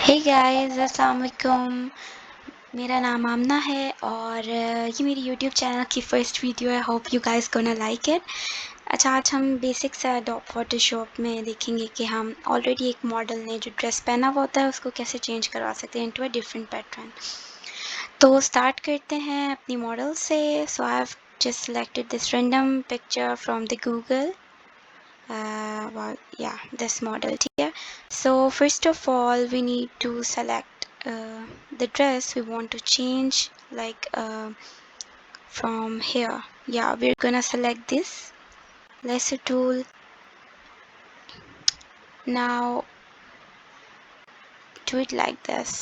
Hey guys अस्सलाम वालेकुम। मेरा नाम आमना है और ये मेरी यूट्यूब चैनल की फ़र्स्ट वीडियो है। Hope you guys gonna like it. अच्छा, आज हम बेसिक सा एडोब फोटोशॉप में देखेंगे कि हम ऑलरेडी एक मॉडल ने जो ड्रेस पहना हुआ होता है उसको कैसे चेंज करवा सकते हैं इनटू अ डिफरेंट पैटर्न। तो स्टार्ट करते हैं अपनी मॉडल से। So I have just selected this random picture from the Google. this model here. So first of all we need to select the dress we want to change, like from here. Yeah, we're gonna select this lasso tool. Now do it like this.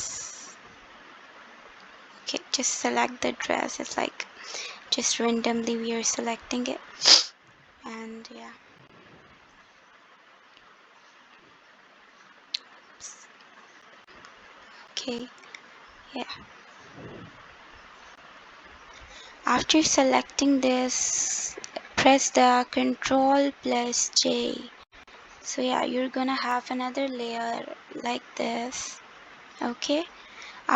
Okay, just select the dress. It's like just randomly we are selecting it, and yeah. Okay, yeah. After selecting this, press the Ctrl plus J. So yeah, you're gonna have another layer like this. Okay,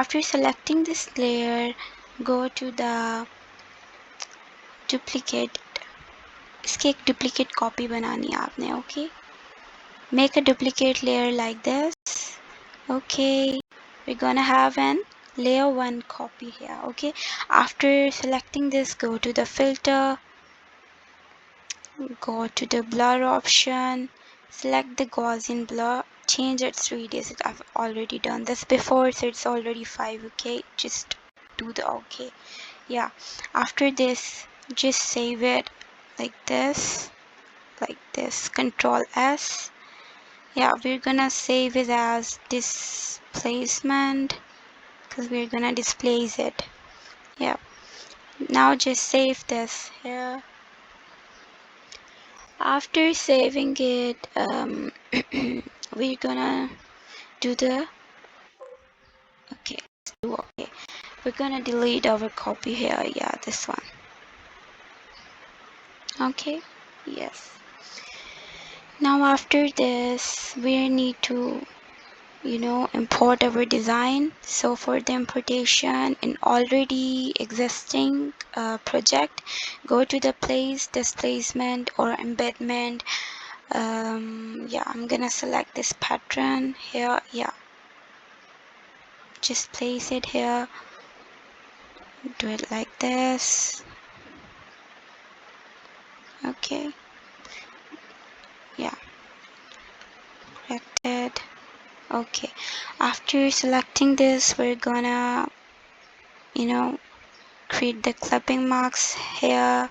after selecting this layer, go to the duplicate. इसकी एक duplicate copy बनानी है आपने. Okay, make a duplicate layer like this. Okay, we're gonna have an layer 1 copy here. Okay, after selecting this, go to the filter, go to the blur option, select the Gaussian blur, change its radius. I've already done this before, so it's already 5. Okay, just do the okay. Yeah, after this just save it like this, Control S. Yeah, we're gonna save it as displacement because we're gonna displace it. Yeah, now just save this here. After saving it, we're gonna do the okay. We're gonna delete our copy here. Yeah, this one. Okay. Yes. Now after this, we need to import our design. So for the importation in already existing project, go to the place, displacement or embedment. Yeah, I'm gonna select this pattern here. Yeah, just place it here, do it like this. Okay, yeah, correct it. Okay, after selecting this, we're gonna create the clipping marks here.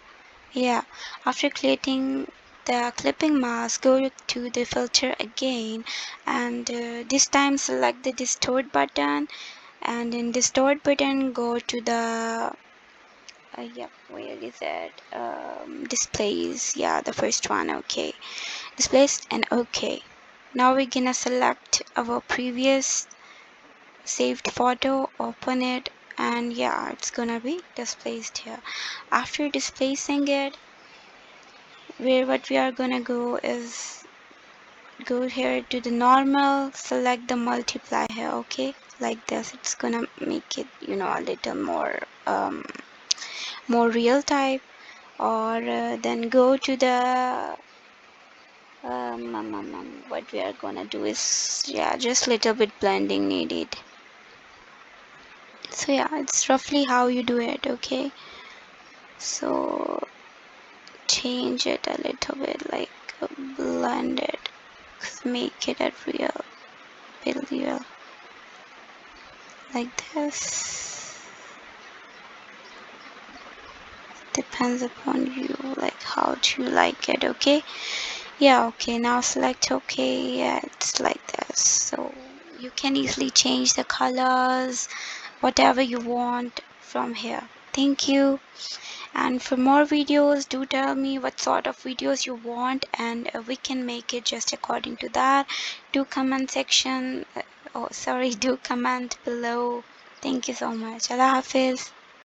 Yeah, after creating the clipping mask, go to the filter again, and this time select the distort button, and in distort button go to the where is it, displays. Yeah, the first one. Okay, displays, and okay, now we're gonna select our previous saved photo, open it, and yeah, it's gonna be displaced here. After displacing it, what we are gonna go is go here to the normal, select the multiply here. Okay, like this. It's gonna make it a little more real type. Or then go to the what we are gonna do is, yeah, just little bit blending needed. So yeah, it's roughly how you do it. Okay, so change it a little bit, like blend it, make it a real like this. Depends upon you, like how do you like it. Okay, yeah. Okay, now select okay. Yeah, it's like this. So you can easily change the colors, whatever you want from here. Thank you. And for more videos, do tell me what sort of videos you want, and we can make it just according to that. Do comment section, do comment below. Thank you so much. Allah Hafiz.